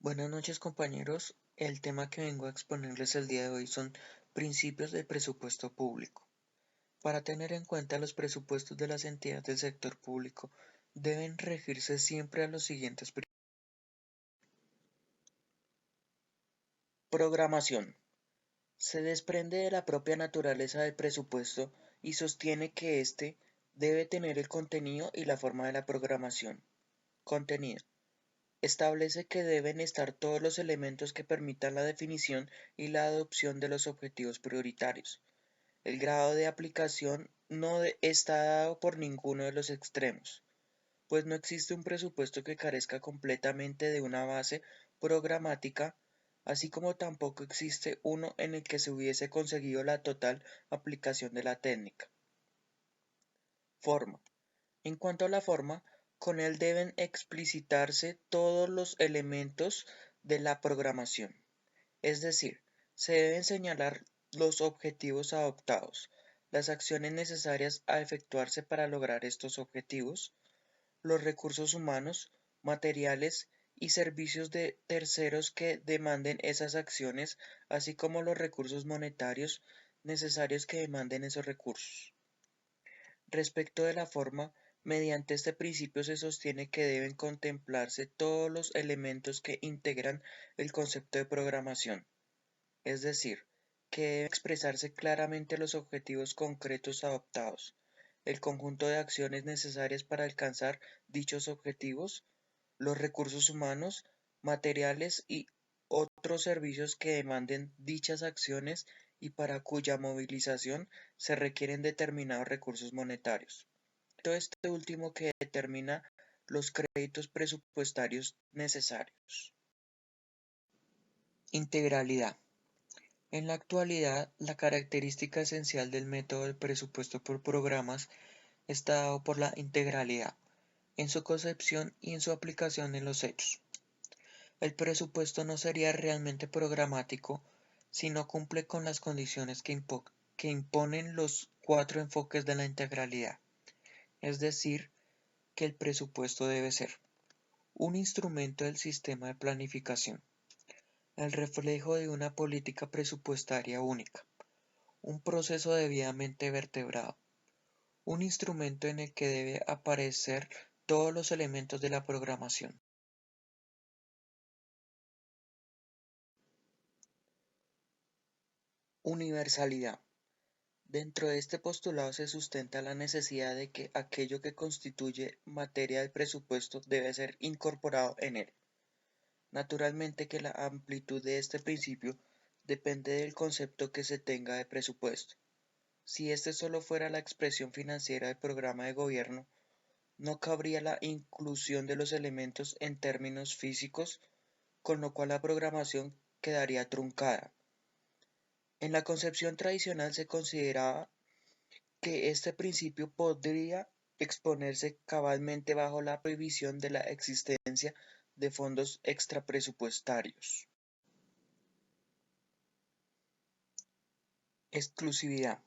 Buenas noches, compañeros. El tema que vengo a exponerles el día de hoy son principios del presupuesto público. Para tener en cuenta los presupuestos de las entidades del sector público, deben regirse siempre a los siguientes principios. Programación. Se desprende de la propia naturaleza del presupuesto y sostiene que éste debe tener el contenido y la forma de la programación. Contenido. Establece que deben estar todos los elementos que permitan la definición y la adopción de los objetivos prioritarios. El grado de aplicación no está dado por ninguno de los extremos, pues no existe un presupuesto que carezca completamente de una base programática, así como tampoco existe uno en el que se hubiese conseguido la total aplicación de la técnica. Forma. En cuanto a la forma, con él deben explicitarse todos los elementos de la programación, es decir, se deben señalar los objetivos adoptados, las acciones necesarias a efectuarse para lograr estos objetivos, los recursos humanos, materiales y servicios de terceros que demanden esas acciones, así como los recursos monetarios necesarios que demanden esos recursos. Respecto de la forma, mediante este principio se sostiene que deben contemplarse todos los elementos que integran el concepto de programación, es decir, que deben expresarse claramente los objetivos concretos adoptados, el conjunto de acciones necesarias para alcanzar dichos objetivos, los recursos humanos, materiales y otros servicios que demanden dichas acciones y para cuya movilización se requieren determinados recursos monetarios. Todo este último que determina los créditos presupuestarios necesarios. Integralidad. En la actualidad, la característica esencial del método del presupuesto por programas está dado por la integralidad, en su concepción y en su aplicación en los hechos. El presupuesto no sería realmente programático si no cumple con las condiciones que imponen los cuatro enfoques de la integralidad, es decir, que el presupuesto debe ser un instrumento del sistema de planificación, el reflejo de una política presupuestaria única, un proceso debidamente vertebrado, un instrumento en el que debe aparecer todos los elementos de la programación. Universalidad. Dentro de este postulado se sustenta la necesidad de que aquello que constituye materia del presupuesto debe ser incorporado en él. Naturalmente que la amplitud de este principio depende del concepto que se tenga de presupuesto. Si este solo fuera la expresión financiera del programa de gobierno, no cabría la inclusión de los elementos en términos físicos, con lo cual la programación quedaría truncada. En la concepción tradicional se consideraba que este principio podría exponerse cabalmente bajo la prohibición de la existencia de fondos extrapresupuestarios. Exclusividad.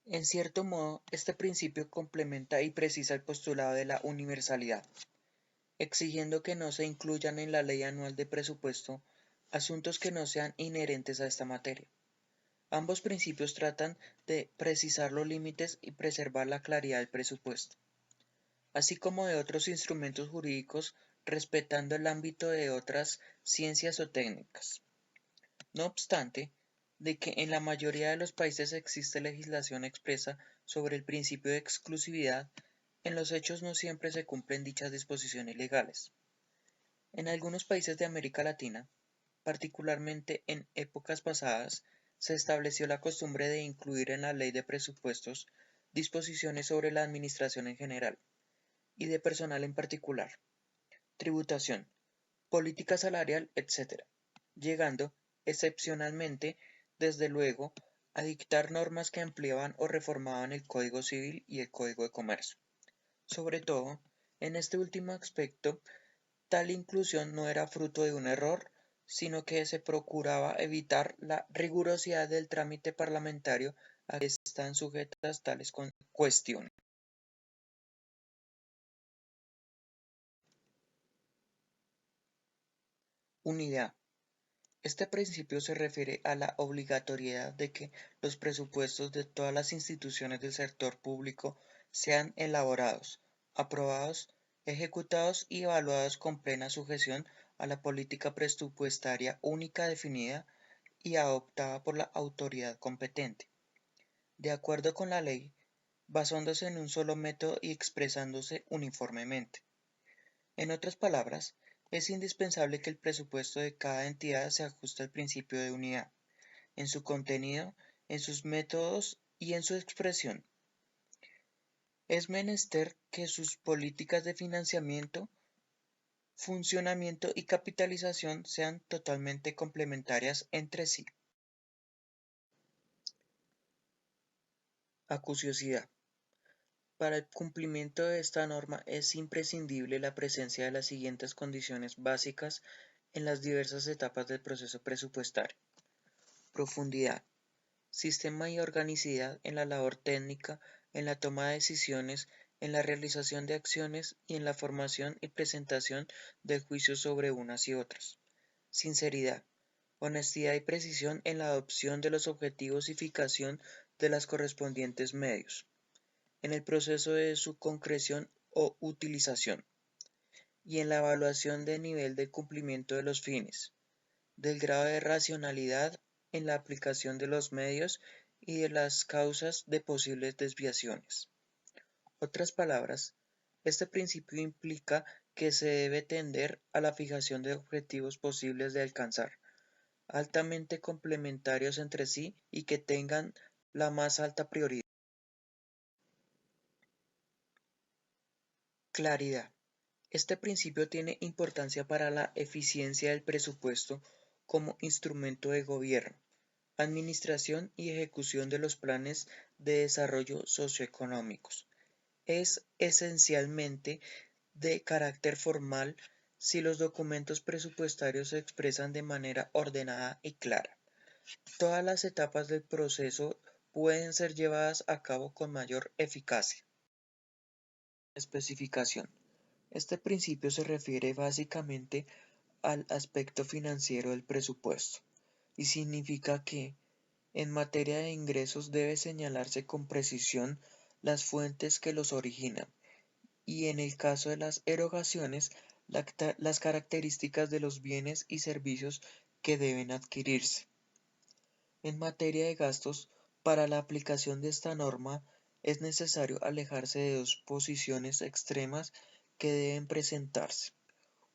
En cierto modo, este principio complementa y precisa el postulado de la universalidad, exigiendo que no se incluyan en la ley anual de presupuesto asuntos que no sean inherentes a esta materia. Ambos principios tratan de precisar los límites y preservar la claridad del presupuesto, así como de otros instrumentos jurídicos, respetando el ámbito de otras ciencias o técnicas. No obstante, de que en la mayoría de los países existe legislación expresa sobre el principio de exclusividad, en los hechos no siempre se cumplen dichas disposiciones legales. En algunos países de América Latina, particularmente en épocas pasadas, se estableció la costumbre de incluir en la ley de presupuestos disposiciones sobre la administración en general y de personal en particular, tributación, política salarial, etc., llegando, excepcionalmente, desde luego, a dictar normas que ampliaban o reformaban el Código Civil y el Código de Comercio. Sobre todo, en este último aspecto, tal inclusión no era fruto de un error, sino que se procuraba evitar la rigurosidad del trámite parlamentario a que están sujetas tales cuestiones. Unidad. Este principio se refiere a la obligatoriedad de que los presupuestos de todas las instituciones del sector público sean elaborados, aprobados, ejecutados y evaluados con plena sujeción a la política presupuestaria única definida y adoptada por la autoridad competente, de acuerdo con la ley, basándose en un solo método y expresándose uniformemente. En otras palabras, es indispensable que el presupuesto de cada entidad se ajuste al principio de unidad, en su contenido, en sus métodos y en su expresión. Es menester que sus políticas de financiamiento, funcionamiento y capitalización sean totalmente complementarias entre sí. Acuciosidad. Para el cumplimiento de esta norma es imprescindible la presencia de las siguientes condiciones básicas en las diversas etapas del proceso presupuestario. Profundidad, sistema y organicidad en la labor técnica, en la toma de decisiones, en la realización de acciones y en la formación y presentación del juicio sobre unas y otras. Sinceridad, honestidad y precisión en la adopción de los objetivos y fijación de los correspondientes medios, en el proceso de su concreción o utilización, y en la evaluación del nivel de cumplimiento de los fines, del grado de racionalidad en la aplicación de los medios y de las causas de posibles desviaciones. Otras palabras, este principio implica que se debe tender a la fijación de objetivos posibles de alcanzar, altamente complementarios entre sí y que tengan la más alta prioridad. Claridad. Este principio tiene importancia para la eficiencia del presupuesto como instrumento de gobierno, administración y ejecución de los planes de desarrollo socioeconómicos. Es esencialmente de carácter formal si los documentos presupuestarios se expresan de manera ordenada y clara. Todas las etapas del proceso pueden ser llevadas a cabo con mayor eficacia. Especificación. Este principio se refiere básicamente al aspecto financiero del presupuesto y significa que, en materia de ingresos, debe señalarse con precisión las fuentes que los originan y, en el caso de las erogaciones, las características de los bienes y servicios que deben adquirirse. En materia de gastos, para la aplicación de esta norma es necesario alejarse de dos posiciones extremas que deben presentarse.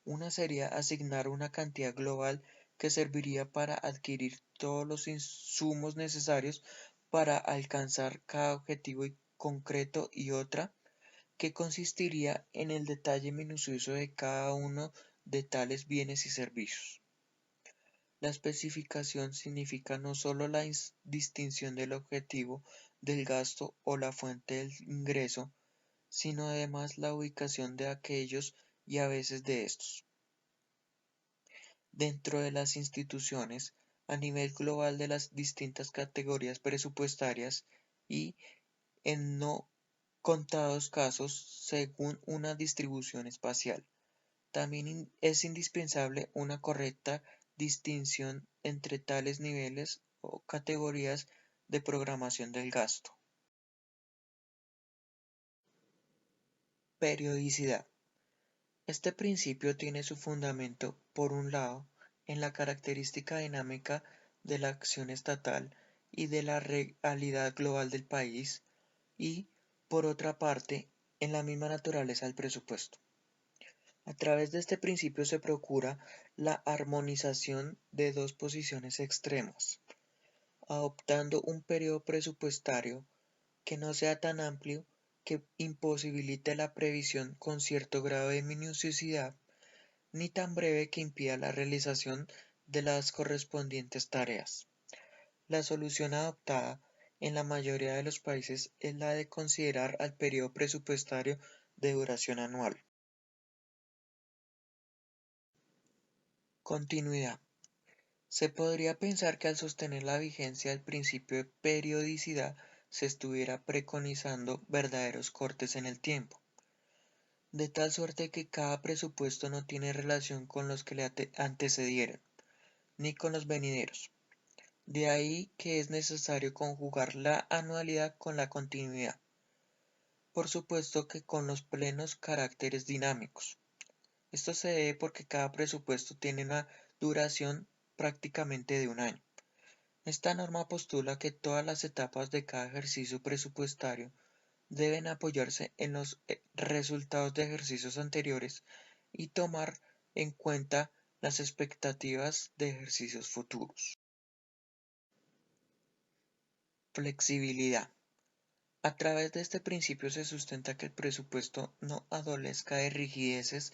Una sería asignar una cantidad global que serviría para adquirir todos los insumos necesarios para alcanzar cada objetivo concreto, y otra que consistiría en el detalle minucioso de cada uno de tales bienes y servicios. La especificación significa no solo la distinción del objetivo del gasto o la fuente del ingreso, sino además la ubicación de aquellos y a veces de estos. Dentro de las instituciones, a nivel global de las distintas categorías presupuestarias y, en no contados casos, según una distribución espacial. También es indispensable una correcta distinción entre tales niveles o categorías de programación del gasto. Periodicidad. Este principio tiene su fundamento, por un lado, en la característica dinámica de la acción estatal y de la realidad global del país, y, por otra parte, en la misma naturaleza del presupuesto. A través de este principio se procura la armonización de dos posiciones extremas, adoptando un periodo presupuestario que no sea tan amplio que imposibilite la previsión con cierto grado de minuciosidad, ni tan breve que impida la realización de las correspondientes tareas. La solución adoptada en la mayoría de los países es la de considerar al periodo presupuestario de duración anual. Continuidad. Se podría pensar que al sostener la vigencia del principio de periodicidad se estuviera preconizando verdaderos cortes en el tiempo. de tal suerte que cada presupuesto no tiene relación con los que le antecedieron, ni con los venideros. De ahí que es necesario conjugar la anualidad con la continuidad, por supuesto que con los plenos caracteres dinámicos. Esto se debe porque cada presupuesto tiene una duración prácticamente de un año. Esta norma postula que todas las etapas de cada ejercicio presupuestario deben apoyarse en los resultados de ejercicios anteriores y tomar en cuenta las expectativas de ejercicios futuros. Flexibilidad. A través de este principio se sustenta que el presupuesto no adolezca de rigideces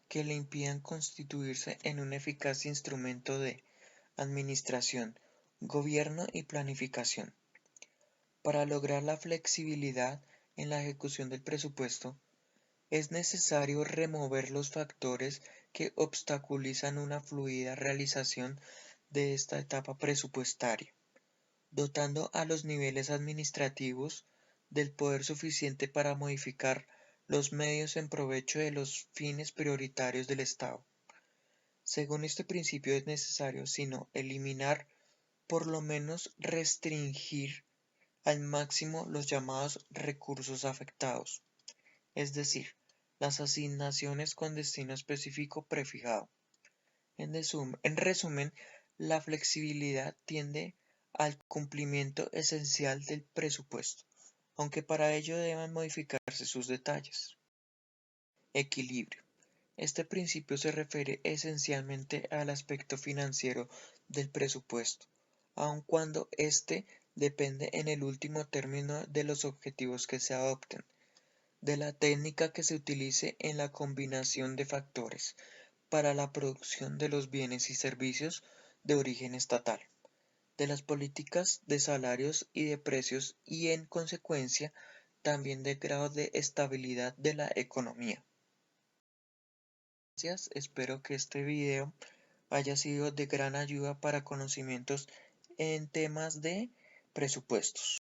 que le impidan constituirse en un eficaz instrumento de administración, gobierno y planificación. Para lograr la flexibilidad en la ejecución del presupuesto, es necesario remover los factores que obstaculizan una fluida realización de esta etapa presupuestaria, dotando a los niveles administrativos del poder suficiente para modificar los medios en provecho de los fines prioritarios del Estado. Según este principio es necesario, sino eliminar, por lo menos restringir al máximo los llamados recursos afectados, es decir, las asignaciones con destino específico prefijado. En resumen, la flexibilidad tiende al cumplimiento esencial del presupuesto, aunque para ello deban modificarse sus detalles. Equilibrio. Este principio se refiere esencialmente al aspecto financiero del presupuesto, aun cuando éste depende en el último término de los objetivos que se adopten, de la técnica que se utilice en la combinación de factores para la producción de los bienes y servicios de origen estatal, de las políticas de salarios y de precios y en consecuencia también del grado de estabilidad de la economía. Gracias, espero que este video haya sido de gran ayuda para conocimientos en temas de presupuestos.